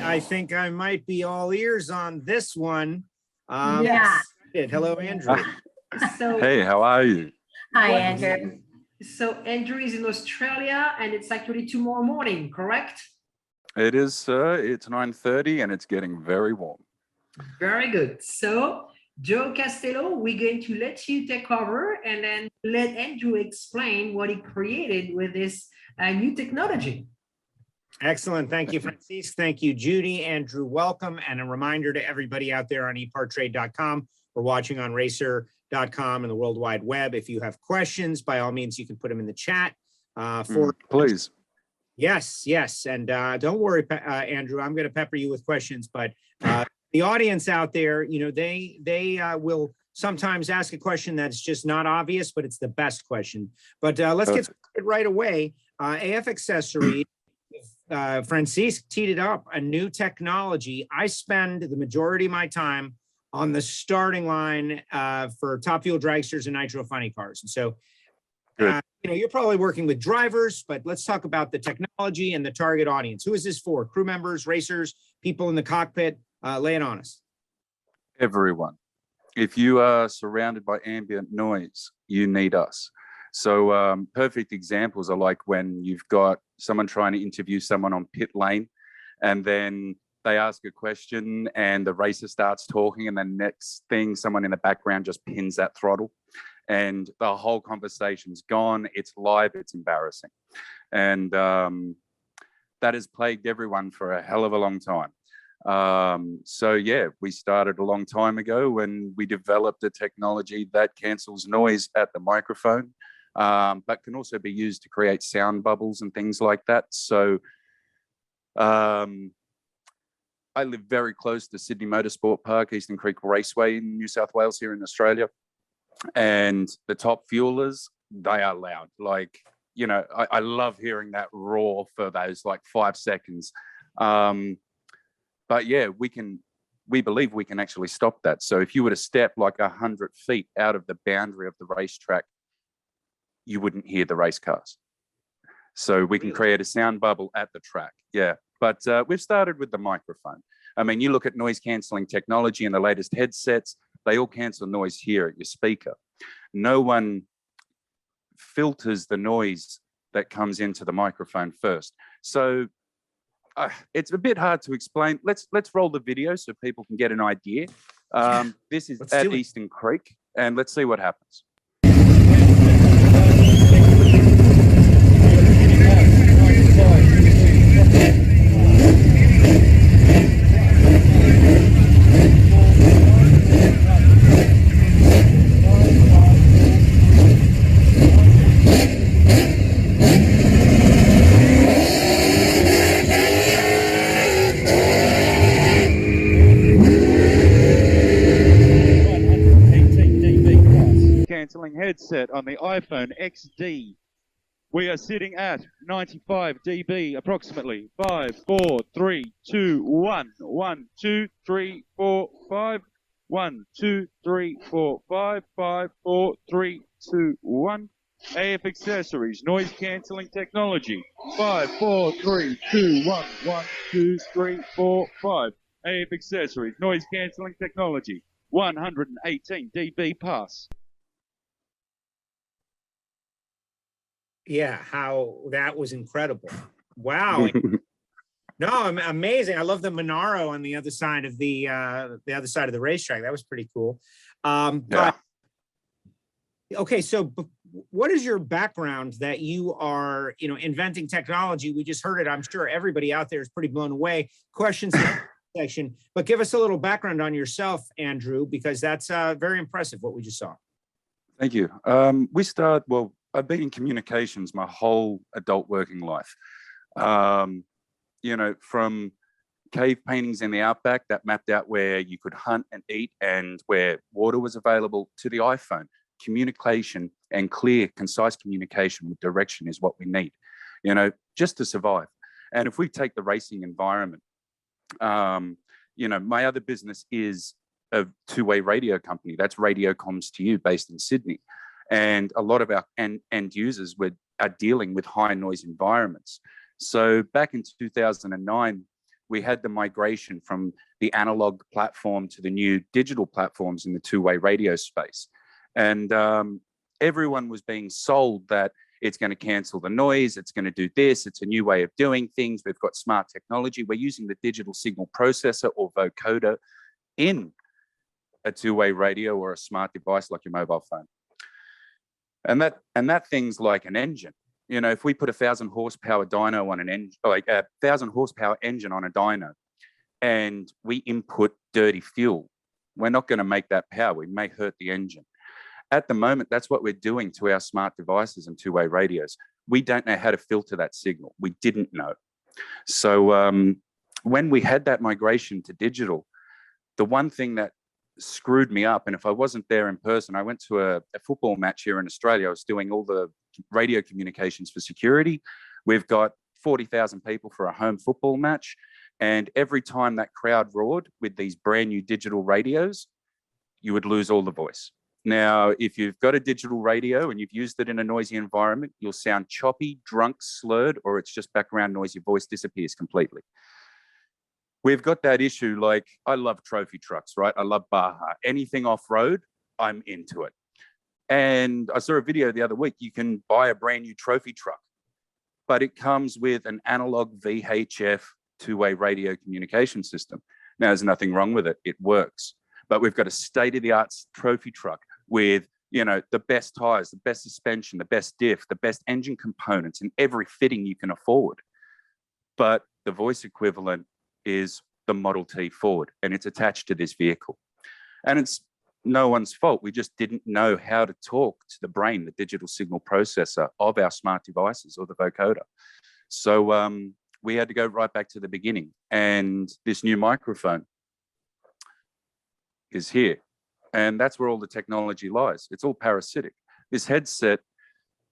I think I might be all ears on this one. Yeah. Hello, Andrew. So, Hey, how are you? Hi, What- Andrew. so Andrew is in Australia and it's actually tomorrow morning, correct? It is, sir. It's 9:30 and it's getting very warm. Very good. So, Joe Castello, we're going to let you take over and then let Andrew explain what he created with this new technology. Excellent. Thank you, Francis. Thank you, Judy. Andrew, welcome. And a reminder to everybody out there on EPARTRADE.com or watching on Racer.com and the World Wide Web. If you have questions, by all means, you can put them in the chat. Please. Yes. And don't worry, Andrew, I'm going to pepper you with questions, but the audience out there, you know, they will sometimes ask a question that's just not obvious, but it's the best question. But let's get started right away. AF Accessories, Francis teed it up, a new technology. I spend the majority of my time on the starting line for Top Fuel dragsters and nitro funny cars. And so, you know, you're probably working with drivers, but let's talk about the technology and the target audience. Who is this for? Crew members, racers, people in the cockpit? Lay it on us. Everyone. If you are surrounded by ambient noise, you need us. So perfect examples are like when you've got someone trying to interview someone on pit lane, and then they ask a question and the racer starts talking, and then next thing someone in the background just pins that throttle and the whole conversation's gone. It's live, it's embarrassing. And that has plagued everyone for a hell of a long time. So yeah, we started a long time ago when we developed a technology that cancels noise at the microphone, but can also be used to create sound bubbles and things like that. So I live very close to Sydney Motorsport Park, Eastern Creek Raceway in New South Wales here in Australia. And the Top Fuelers, they are loud. Like, you know, I love hearing that roar for those like 5 seconds. But yeah, we believe we can actually stop that. So if you were to step like 100 feet out of the boundary of the racetrack, you wouldn't hear the race cars. So we can create a sound bubble at the track. Yeah. But we've started with the microphone. I mean, you look at noise cancelling technology and the latest headsets, they all cancel noise here at your speaker. No one filters the noise that comes into the microphone first. So it's a bit hard to explain. Let's roll the video so people can get an idea. This is at Eastern Creek, and let's see what happens. Headset on the iPhone XD. We are sitting at 95 dB approximately. 5, 4, 3, 2, 1. 1, 2, 3, 4, 5. 1, 2, 3, 4, 5. 5, 4, 3, 2, 1. AF Accessories, noise cancelling technology. 5, 4, 3, 2, 1. 1, 2, 3, 4, 5. AF Accessories, noise cancelling technology. 118 dB pass. Yeah, how that was incredible. Wow. No, amazing. I love the Monaro on the other side of the other side of the racetrack. That was pretty cool. But okay, so what is your background that you are, you know, inventing technology? We just heard it. I'm sure everybody out there is pretty blown away. Questions in the section, but give us a little background on yourself, Andrew, because that's very impressive what we just saw. Thank you. Well, I've been in communications my whole adult working life. You know, from cave paintings in the outback that mapped out where you could hunt and eat and where water was available, to the iPhone. Communication and clear, concise communication with direction is what we need, you know, just to survive. And if we take the racing environment, you know, my other business is a two-way radio company. That's Radio Comms to You, based in Sydney. And a lot of our end users are dealing with high noise environments. So back in 2009, we had the migration from the analog platform to the new digital platforms in the two-way radio space. And everyone was being sold that it's going to cancel the noise, it's going to do this, it's a new way of doing things, we've got smart technology, we're using the digital signal processor or vocoder in a two-way radio or a smart device like your mobile phone. And that thing's like an engine. You know, if we put 1,000 horsepower dyno on an engine, like a 1,000 horsepower engine on a dyno, and we input dirty fuel, we're not going to make that power. We may hurt the engine. At the moment, that's what we're doing to our smart devices and two-way radios. We don't know how to filter that signal. We didn't know. So when we had that migration to digital, the one thing that screwed me up, and if I wasn't there in person, I went to a football match here in Australia. I was doing all the radio communications for security. We've got 40,000 people for a home football match. And every time that crowd roared with these brand new digital radios, you would lose all the voice. Now, if you've got a digital radio and you've used it in a noisy environment, you'll sound choppy, drunk, slurred, or it's just background noise. Your voice disappears completely. We've got that issue. Like, I love trophy trucks, right? I love Baja. Anything off-road, I'm into it. And I saw a video the other week. You can buy a brand new trophy truck, but it comes with an analog VHF two-way radio communication system. Now, there's nothing wrong with it. It works. But we've got a state-of-the-art trophy truck with, you know, the best tires, the best suspension, the best diff, the best engine components, and every fitting you can afford. But the voice equivalent is the Model T Ford, and it's attached to this vehicle. And it's no one's fault. We just didn't know how to talk to the brain, the digital signal processor of our smart devices or the vocoder. So we had to go right back to the beginning. And this new microphone is here. And that's where all the technology lies. It's all parasitic. This headset,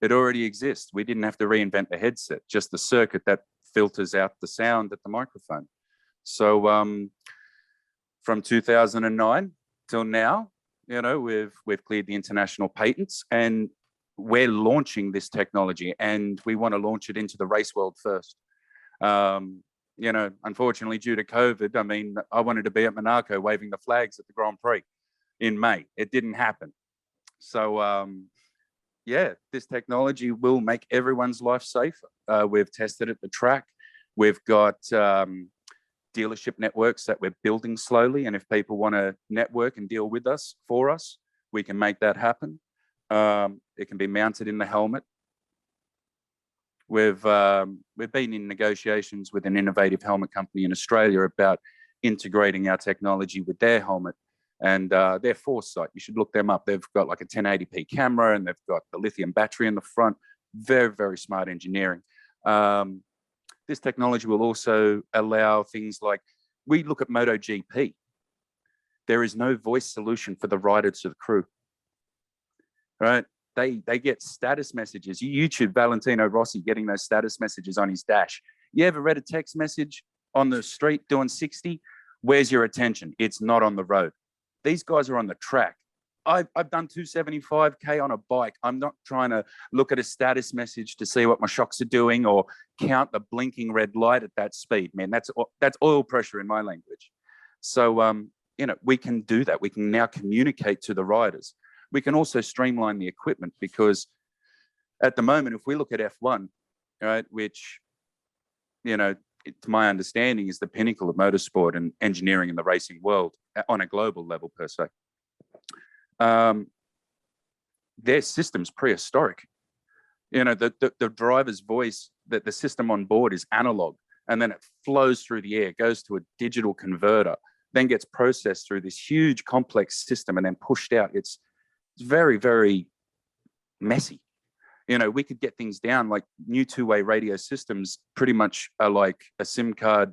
it already exists. We didn't have to reinvent the headset, just the circuit that filters out the sound at the microphone. So from 2009 till now, you know, we've cleared the international patents, and we're launching this technology, and we want to launch it into the race world first. You know, unfortunately, due to COVID, I mean, I wanted to be at Monaco waving the flags at the Grand Prix in May. It didn't happen. So, yeah, this technology will make everyone's life safer. We've tested at the track. We've got dealership networks that we're building slowly. And if people want to network and deal with us, for us, we can make that happen. It can be mounted in the helmet. We've been in negotiations with an innovative helmet company in Australia about integrating our technology with their helmet, and their Foresight. You should look them up. They've got like a 1080p camera, and they've got the lithium battery in the front. Very, very smart engineering. This technology will also allow things like, we look at MotoGP. There is no voice solution for the rider to the crew, right? They get status messages. You YouTube Valentino Rossi getting those status messages on his dash. You ever read a text message on the street doing 60? Where's your attention? It's not on the road. These guys are on the track. I've done 275K on a bike. I'm not trying to look at a status message to see what my shocks are doing or count the blinking red light at that speed, man. That's oil pressure in my language. So, you know, we can do that. We can now communicate to the riders. We can also streamline the equipment, because at the moment, if we look at F1, right, which, you know, to my understanding is the pinnacle of motorsport and engineering in the racing world on a global level per se, their system's prehistoric. You know, the driver's voice, that the system on board is analog, and then it flows through the air, goes to a digital converter, then gets processed through this huge complex system and then pushed out. It's very, very messy. You know, we could get things down, like new two-way radio systems pretty much are like a SIM card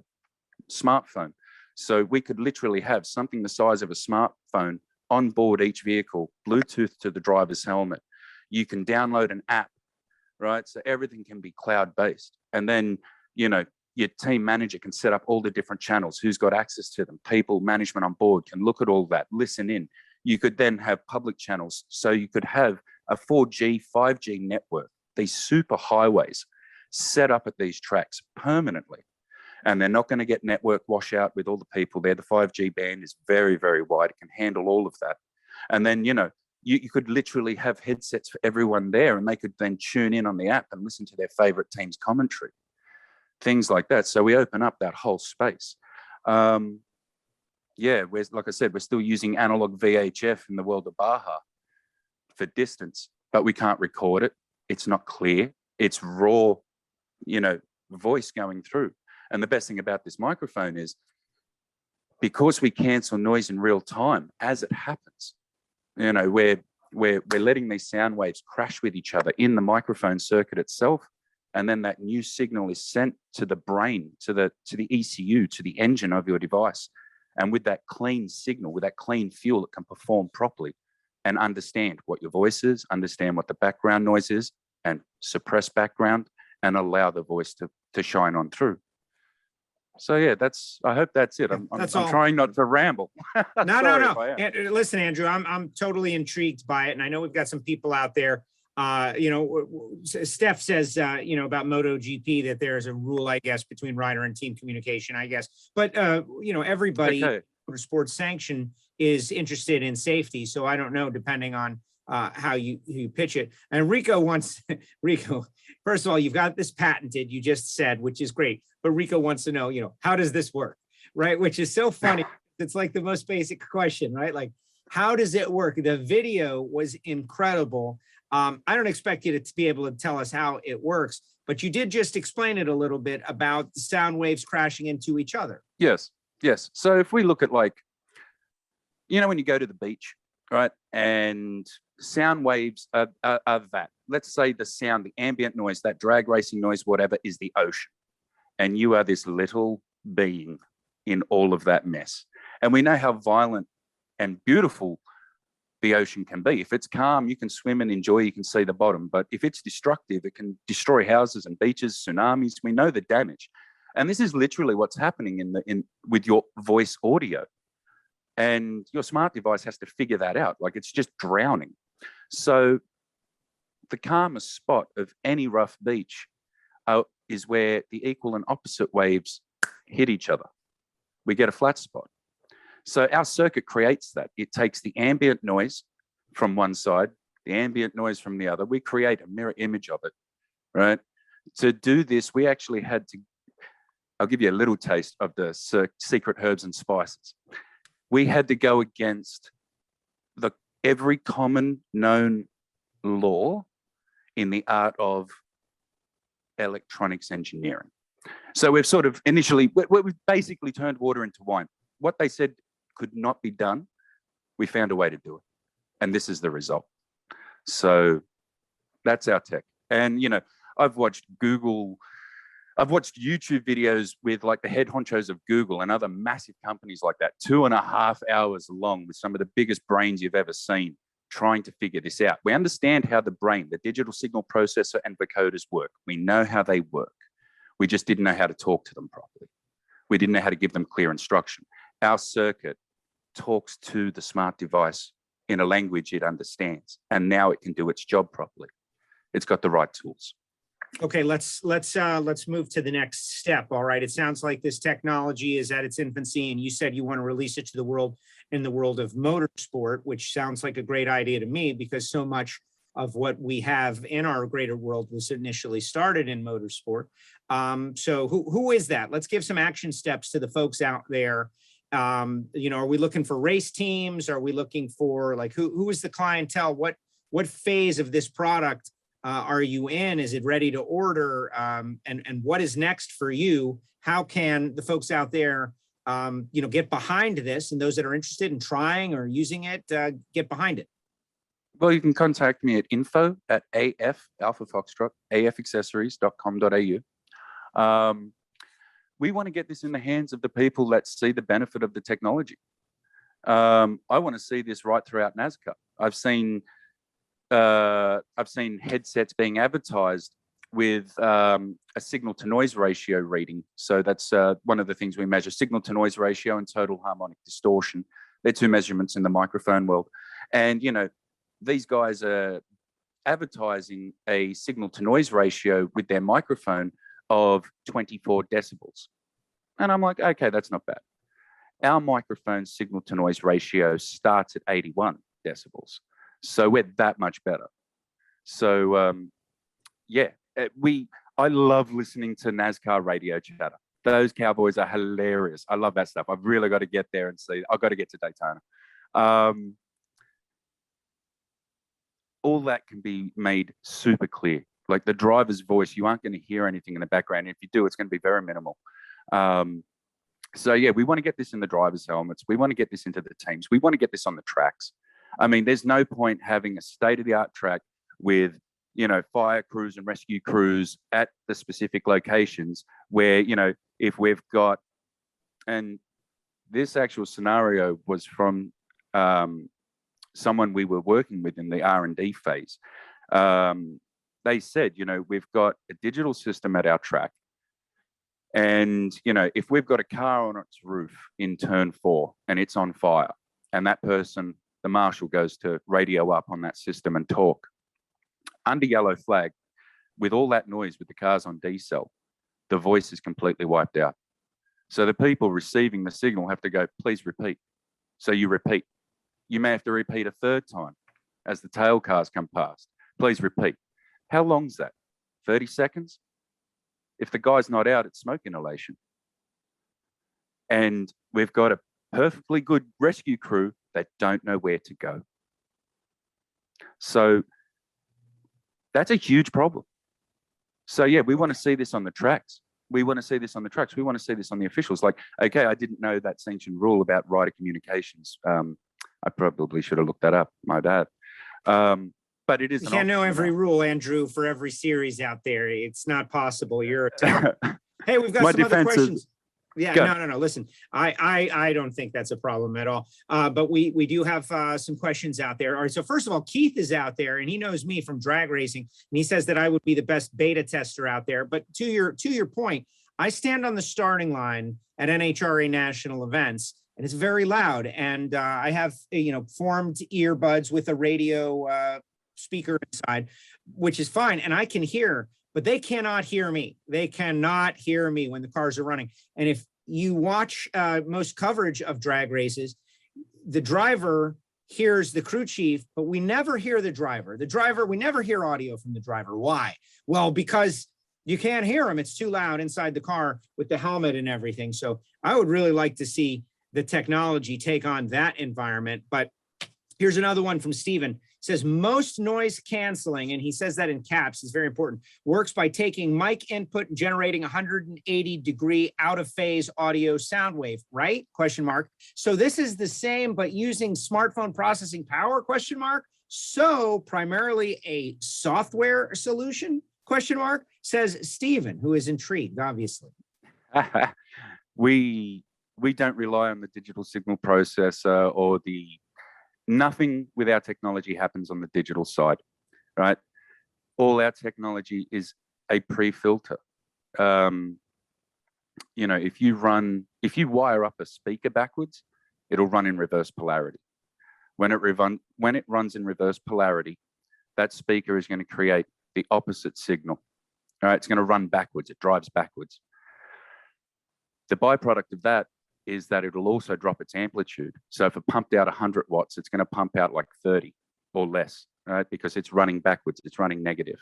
smartphone. So we could literally have something the size of a smartphone on board each vehicle, Bluetooth to the driver's helmet. You can download an app, right? So everything can be cloud-based. And then, you know, your team manager can set up all the different channels, who's got access to them. People management on board can look at all that, listen in. You could then have public channels. So you could have a 4G, 5G network, these super highways set up at these tracks permanently. and they're not going to get network washout with all the people there. The 5G band is very, very wide. It can handle all of that. And then, you know, you could literally have headsets for everyone there, and they could then tune in on the app and listen to their favorite team's commentary, things like that. So we open up that whole space. Yeah, like I said, we're still using analog VHF in the world of Baja for distance, but we can't record it. It's not clear. It's raw, you know, voice going through. And the best thing about this microphone is because we cancel noise in real time as it happens, you know, we're letting these sound waves crash with each other in the microphone circuit itself. And then that new signal is sent to the brain, to the ECU, to the engine of your device. And with that clean signal, with that clean fuel, it can perform properly and understand what your voice is, understand what the background noise is, and suppress background and allow the voice to shine on through. So yeah, I hope that's it. I'm trying not to ramble. No. Listen, Andrew, I'm totally intrigued by it. And I know we've got some people out there. You know, Steph says, you know, about MotoGP that there's a rule, I guess, between rider and team communication, I guess. But, you know, everybody, Motorsports sanction is interested in safety. So I don't know, depending on how you pitch it. And Rico, first of all, you've got this patented, you just said, which is great. But Rico wants to know, you know, how does this work? Right. Which is so funny. It's like the most basic question, right? Like, how does it work? The video was incredible. I don't expect you to be able to tell us how it works, but you did just explain it a little bit about the sound waves crashing into each other. Yes. So if we look at, like, you know, when you go to the beach, right, and sound waves are that. Let's say the sound, the ambient noise, that drag racing noise, whatever, is the ocean. And you are this little being in all of that mess. And we know how violent and beautiful the ocean can be. If it's calm, you can swim and enjoy, you can see the bottom. But if it's destructive, it can destroy houses and beaches, tsunamis. We know the damage. And this is literally what's happening with your voice audio. And your smart device has to figure that out. Like, it's just drowning. So the calmest spot of any rough beach is where the equal and opposite waves hit each other. We get a flat spot. So our circuit creates that. It takes the ambient noise from one side, the ambient noise from the other. We create a mirror image of it, right? To do this, we actually had to, I'll give you a little taste of the secret herbs and spices. We had to go against every common known law in the art of electronics engineering. So we've sort of initially, we've basically turned water into wine. What they said could not be done, we found a way to do it. And this is the result. So that's our tech. And, you know, I've watched YouTube videos with, like, the head honchos of Google and other massive companies like that, 2.5 hours long, with some of the biggest brains you've ever seen, trying to figure this out. We understand how the brain, the digital signal processor and vocoders work. We know how they work. We just didn't know how to talk to them properly. We didn't know how to give them clear instruction. Our circuit talks to the smart device in a language it understands, and now it can do its job properly. It's got the right tools. Okay, let's move to the next step. All right, it sounds like this technology is at its infancy, and you said you want to release it to the world in the world of motorsport, which sounds like a great idea to me, because so much of what we have in our greater world was initially started in motorsport. So who is that? Let's give some action steps to the folks out there. You know, are we looking for race teams? Are we looking for, like, who is the clientele? What phase of this product are you in? Is it ready to order? And what is next for you? How can the folks out there, you know, get behind this, and those that are interested in trying or using it, get behind it? Well, you can contact me at info@AF, Alpha Foxtrot, afaccessories.com.au. We want to get this in the hands of the people that see the benefit of the technology. I want to see this right throughout NASCAR. I've seen headsets being advertised with a signal to noise ratio reading. So that's one of the things we measure: signal to noise ratio and total harmonic distortion. They're two measurements in the microphone world. And, you know, these guys are advertising a signal to noise ratio with their microphone of 24 decibels. And I'm like, okay, that's not bad. Our microphone signal to noise ratio starts at 81 decibels. So we're that much better. So yeah, I love listening to NASCAR radio chatter. Those cowboys are hilarious. I love that stuff. I've really got to get there and see. I've got to get to Daytona. All that can be made super clear. Like the driver's voice, you aren't going to hear anything in the background. If you do, it's going to be very minimal. So yeah, we want to get this in the drivers' helmets. We want to get this into the teams. We want to get this on the tracks. I mean, there's no point having a state-of-the-art track with, you know, fire crews and rescue crews at the specific locations where, you know, if we've got, and this actual scenario was from someone we were working with in the R&D phase. They said, you know, we've got a digital system at our track. And, you know, if we've got a car on its roof in turn 4 and it's on fire, and that person, the marshal, goes to radio up on that system and talk, under yellow flag, with all that noise with the cars on D-cell, the voice is completely wiped out. So the people receiving the signal have to go, please repeat. So you repeat. You may have to repeat a third time as the tail cars come past. Please repeat. How long's that? 30 seconds? If the guy's not out, it's smoke inhalation. And we've got a perfectly good rescue crew that don't know where to go. So that's a huge problem. So yeah, we want to see this on the tracks. We want to see this on the tracks. We want to see this on the officials. Like, okay, I didn't know that ancient rule about rider communications. I probably should have looked that up. My bad. But it is. You can't know every rule, Andrew, for every series out there. It's not possible. You're a Hey, we've got some other questions. Yeah, no. Listen, I don't think that's a problem at all. But we do have some questions out there. All right. So first of all, Keith is out there, and he knows me from drag racing, and he says that I would be the best beta tester out there. But to your point, I stand on the starting line at NHRA national events, and it's very loud. And I have formed earbuds with a radio speaker inside, which is fine, and I can hear. But they cannot hear me. They cannot hear me when the cars are running. And if you watch most coverage of drag races, the driver hears the crew chief, but we never hear the driver. We never hear audio from the driver. Why? Well, because you can't hear him. It's too loud inside the car with the helmet and everything. So I would really like to see the technology take on that environment. But here's another one from Steven. Says most noise canceling, and he says that in caps, is very important, works by taking mic input and generating 180-degree out of phase audio sound wave, right? Question mark. So this is the same, but using smartphone processing power, question mark. So primarily a software solution, question mark, says Stephen, who is intrigued, obviously. We don't rely on the digital signal processor or nothing with our technology happens on the digital side, right? All our technology is a pre-filter. If you wire up a speaker backwards, it'll run in reverse polarity. When it runs in reverse polarity, that speaker is going to create the opposite signal. All right, it's going to run backwards. It drives backwards. The byproduct of that is that it'll also drop its amplitude. So if it pumped out 100 watts, it's going to pump out like 30 or less, right? Because it's running backwards, it's running negative.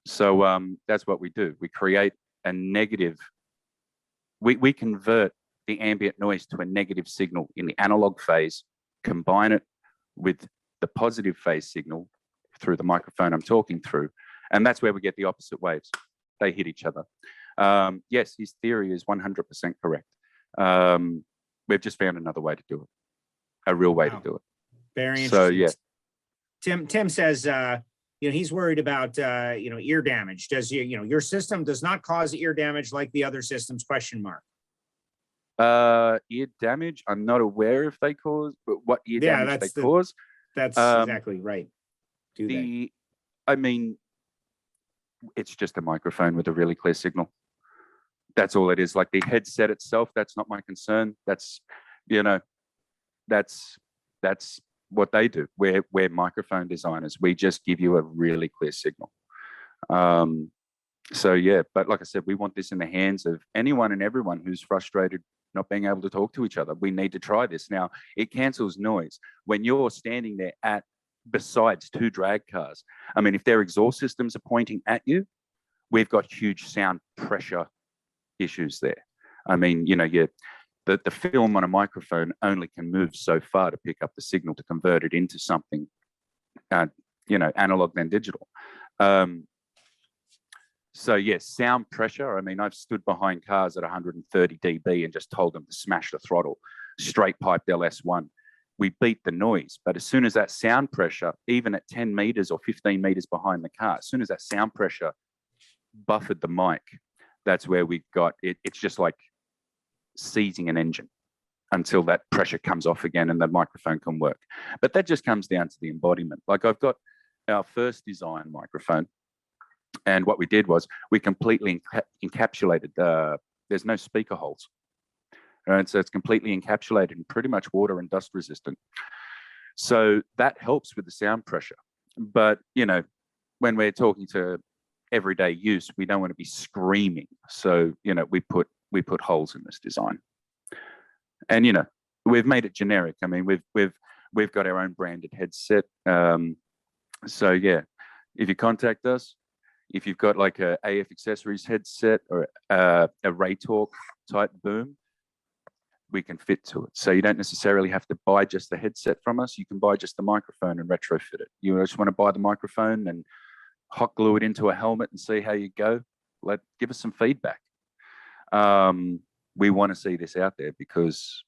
So that's what we do. We create a negative, we convert the ambient noise to a negative signal in the analog phase, combine it with the positive phase signal through the microphone I'm talking through, and that's where we get the opposite waves. They hit each other. Yes, his theory is 100% correct. We've just found another way to do it, a real way to do it. Very so interesting. Yeah, Tim says he's worried about ear damage. Does your system does not cause ear damage like the other systems, question mark. Ear damage, I'm not aware if they cause, but what ear damage they cause. That's exactly right. I mean, it's just a microphone with a really clear signal. That's all it is. Like the headset itself, that's not my concern. That's what they do. We're microphone designers. We just give you a really clear signal. So yeah, but like I said, we want this in the hands of anyone and everyone who's frustrated not being able to talk to each other. We need to try this. Now, it cancels noise. When you're standing there at besides two drag cars, I mean, if their exhaust systems are pointing at you, we've got huge sound pressure issues there. I mean, you know, the film on a microphone only can move so far to pick up the signal to convert it into something, you know, analog then digital. So yes, sound pressure. I mean, I've stood behind cars at 130 dB and just told them to smash the throttle, straight piped LS1. We beat the noise, but as soon as that sound pressure, even at 10 meters or 15 meters behind the car, as soon as that sound pressure buffered the mic, that's where we got it. It's just like seizing an engine until that pressure comes off again and the microphone can work. But that just comes down to the embodiment. Like I've got our first design microphone, and what we did was we completely encapsulated, there's no speaker holes. And so it's completely encapsulated and pretty much water and dust resistant. So that helps with the sound pressure. But, you know, when we're talking to everyday use, we don't want to be screaming. So, you know, we put holes in this design. And, you know, we've made it generic. I mean, we've got our own branded headset. So yeah, if you contact us, if you've got like a AF accessories headset or a Ray Talk type boom, we can fit to it. So you don't necessarily have to buy just the headset from us. You can buy just the microphone and retrofit it. You just want to buy the microphone and hot glue it into a helmet and see how you go. Give us some feedback. We want to see this out there because,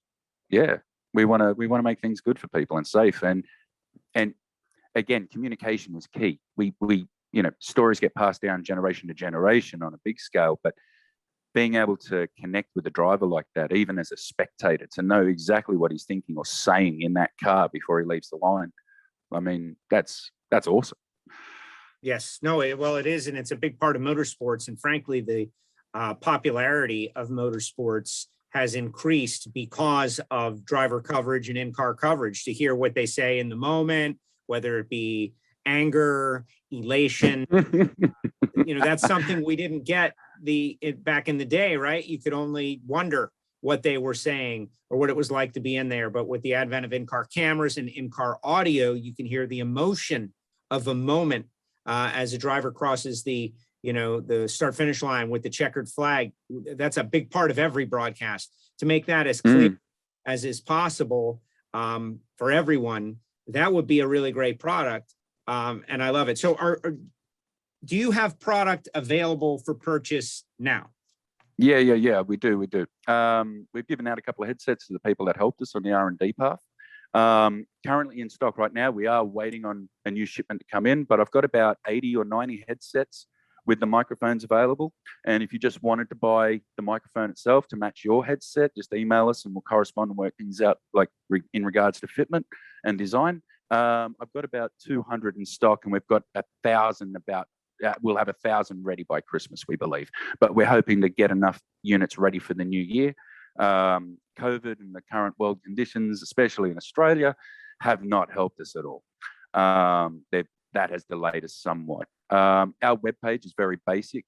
yeah, we want to make things good for people and safe. And again, communication is key. We you know, stories get passed down generation to generation on a big scale, but being able to connect with a driver like that, even as a spectator, to know exactly what he's thinking or saying in that car before he leaves the line, I mean, that's awesome. Yes, no, well, it is, and it's a big part of motorsports. And frankly, the popularity of motorsports has increased because of driver coverage and in-car coverage, to hear what they say in the moment, whether it be anger, elation. You know, that's something we didn't get back in the day, right? You could only wonder what they were saying or what it was like to be in there. But with the advent of in-car cameras and in-car audio, you can hear the emotion of a moment as a driver crosses the start-finish line with the checkered flag. That's a big part of every broadcast. To make that as clear as is possible for everyone, that would be a really great product. And I love it. So do you have product available for purchase now? Yeah, we do. We've given out a couple of headsets to the people that helped us on the R&D path. Currently in stock right now. We are waiting on a new shipment to come in, but I've got about 80 or 90 headsets with the microphones available. And if you just wanted to buy the microphone itself to match your headset, just email us and we'll correspond and work things out, like in regards to fitment and design. I've got about 200 in stock, and we've got 1,000 we'll have 1,000 ready by Christmas, we believe. But we're hoping to get enough units ready for the new year. COVID and the current world conditions, especially in Australia, have not helped us at all. That has delayed us somewhat. Our webpage is very basic.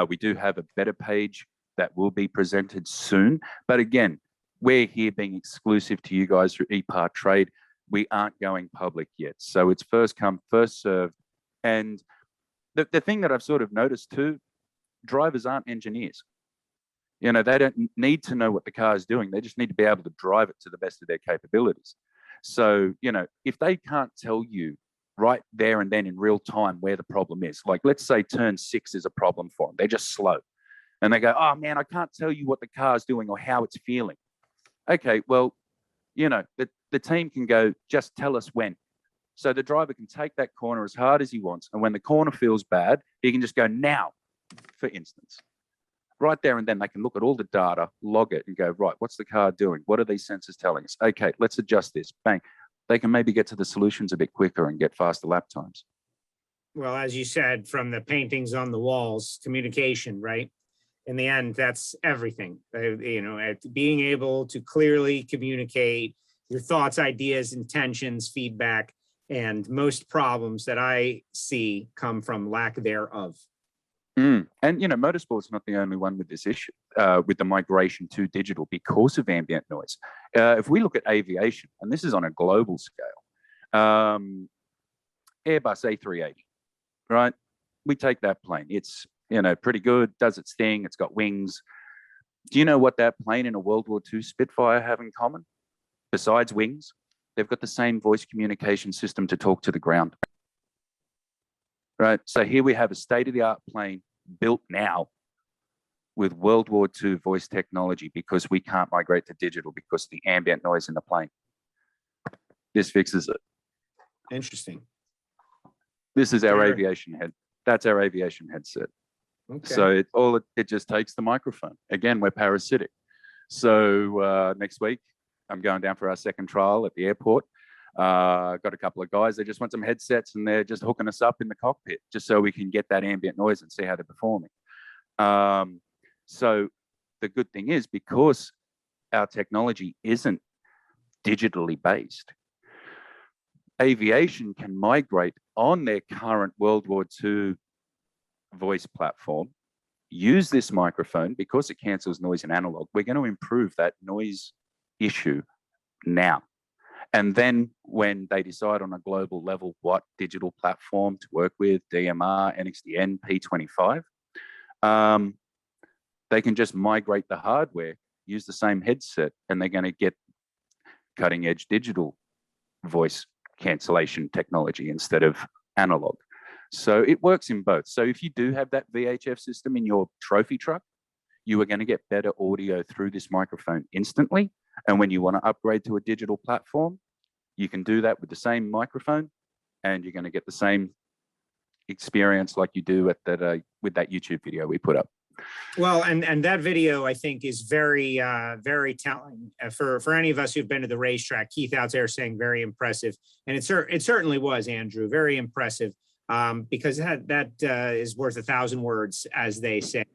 We do have a better page that will be presented soon. But again, we're here being exclusive to you guys through EPARTRADE. We aren't going public yet. So it's first come, first served. And the thing that I've sort of noticed too, drivers aren't engineers. You know, they don't need to know what the car is doing. They just need to be able to drive it to the best of their capabilities. So, you know, if they can't tell you right there and then in real time where the problem is, like let's say turn 6 is a problem for them, they're just slow. And they go, oh man, I can't tell you what the car is doing or how it's feeling. Okay, well, you know, the team can go, just tell us when. So the driver can take that corner as hard as he wants. And when the corner feels bad, he can just go now, for instance. Right there and then they can look at all the data, log it and go, right, what's the car doing? What are these sensors telling us? Okay, let's adjust this. Bang. They can maybe get to the solutions a bit quicker and get faster lap times. Well, as you said, from the paintings on the walls, communication, right? In the end, that's everything. You know, being able to clearly communicate your thoughts, ideas, intentions, feedback, and most problems that I see come from lack thereof. And, you know, motorsport's not the only one with this issue, with the migration to digital because of ambient noise. If we look at aviation, and this is on a global scale, Airbus A380, right? We take that plane. It's, you know, pretty good, does its thing, it's got wings. Do you know what that plane in a World War II Spitfire have in common? Besides wings, they've got the same voice communication system to talk to the ground. Right, so here we have a state-of-the-art plane built now with World War II voice technology because we can't migrate to digital because of the ambient noise in the plane. This fixes it. Interesting. This is our Fair. aviation head. That's our aviation headset. Okay. So it just takes the microphone. Again, we're parasitic. So next week, I'm going down for our second trial at the airport. Got a couple of guys, they just want some headsets and they're just hooking us up in the cockpit just so we can get that ambient noise and see how they're performing. So the good thing is because our technology isn't digitally based, aviation can migrate on their current World War II voice platform, use this microphone because it cancels noise in analog. We're going to improve that noise issue now. And then when they decide on a global level what digital platform to work with, DMR, NXDN, P25, they can just migrate the hardware, use the same headset, and they're going to get cutting edge digital voice cancellation technology instead of analog. So it works in both. So if you do have that VHF system in your trophy truck, you are going to get better audio through this microphone instantly. And when you want to upgrade to a digital platform, you can do that with the same microphone and you're going to get the same experience like you do at that with that YouTube video we put up. Well, and that video I think is very very telling for any of us who've been to the racetrack. Keith out there saying very impressive, and it certainly was, Andrew, very impressive, because that is worth 1,000 words, as they say.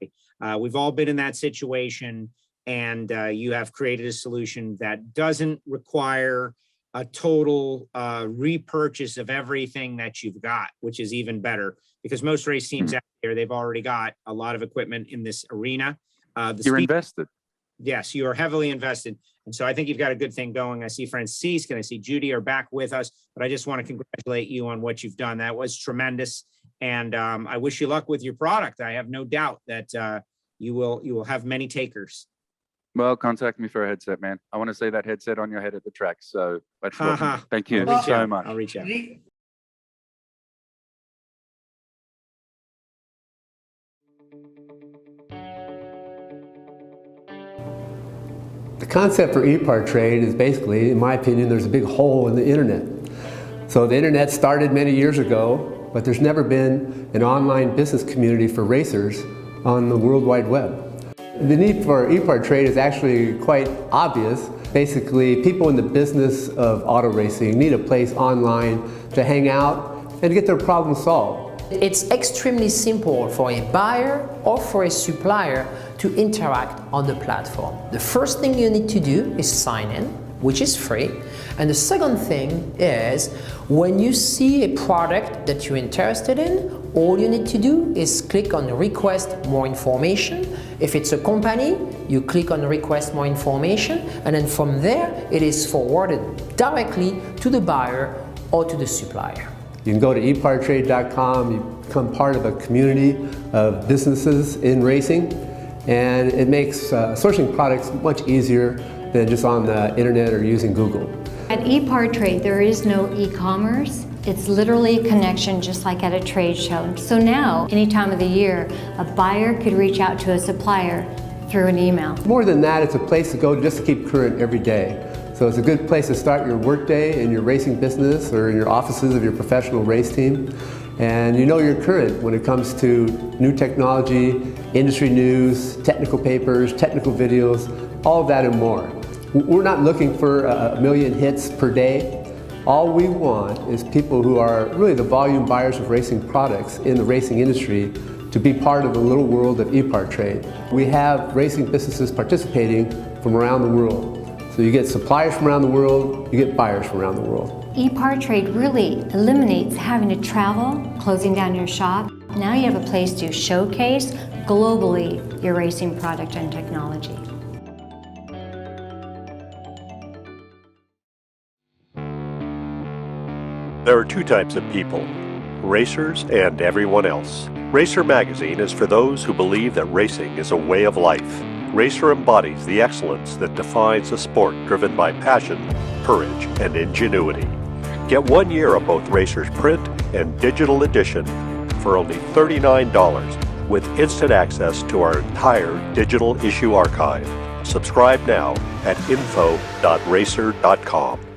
We've all been in that situation, and you have created a solution that doesn't require a total repurchase of everything that you've got, which is even better because most race teams out there, they've already got a lot of equipment in this arena. You're invested. Yes, you are heavily invested. And so I think you've got a good thing going. I see Francisque and I see Judy are back with us, but I just want to congratulate you on what you've done. That was tremendous. And I wish you luck with your product. I have no doubt that you will have many takers. Well, contact me for a headset, man. I want to see that headset on your head at the track. So let's thank you so much. I'll reach out. The concept for EPARTRADE is basically, in my opinion, there's a big hole in the internet. So the internet started many years ago, but there's never been an online business community for racers on the World Wide Web. The need for EPARTRADE is actually quite obvious. Basically, people in the business of auto racing need a place online to hang out and get their problems solved. It's extremely simple for a buyer or for a supplier to interact on the platform. The first thing you need to do is sign in, which is free. And the second thing is, when you see a product that you're interested in, all you need to do is click on request more information. If it's a company, you click on request more information, and then from there, it is forwarded directly to the buyer or to the supplier. You can go to epartrade.com, you become part of a community of businesses in racing, and it makes sourcing products much easier than just on the internet or using Google. At EPARTRADE, there is no e-commerce. It's literally a connection just like at a trade show. So now, any time of the year, a buyer could reach out to a supplier through an email. More than that, it's a place to go just to keep current every day. So it's a good place to start your workday in your racing business or in your offices of your professional race team. And you know you're current when it comes to new technology, industry news, technical papers, technical videos, all of that and more. We're not looking for a million hits per day. All we want is people who are really the volume buyers of racing products in the racing industry to be part of the little world of EPARTRADE. We have racing businesses participating from around the world. So you get suppliers from around the world, you get buyers from around the world. EPARTRADE really eliminates having to travel, closing down your shop. Now you have a place to showcase globally your racing product and technology. There are two types of people, racers and everyone else. Racer Magazine is for those who believe that racing is a way of life. Racer embodies the excellence that defines a sport driven by passion, courage, and ingenuity. Get 1 year of both Racer's print and digital edition for only $39 with instant access to our entire digital issue archive. Subscribe now at info.racer.com.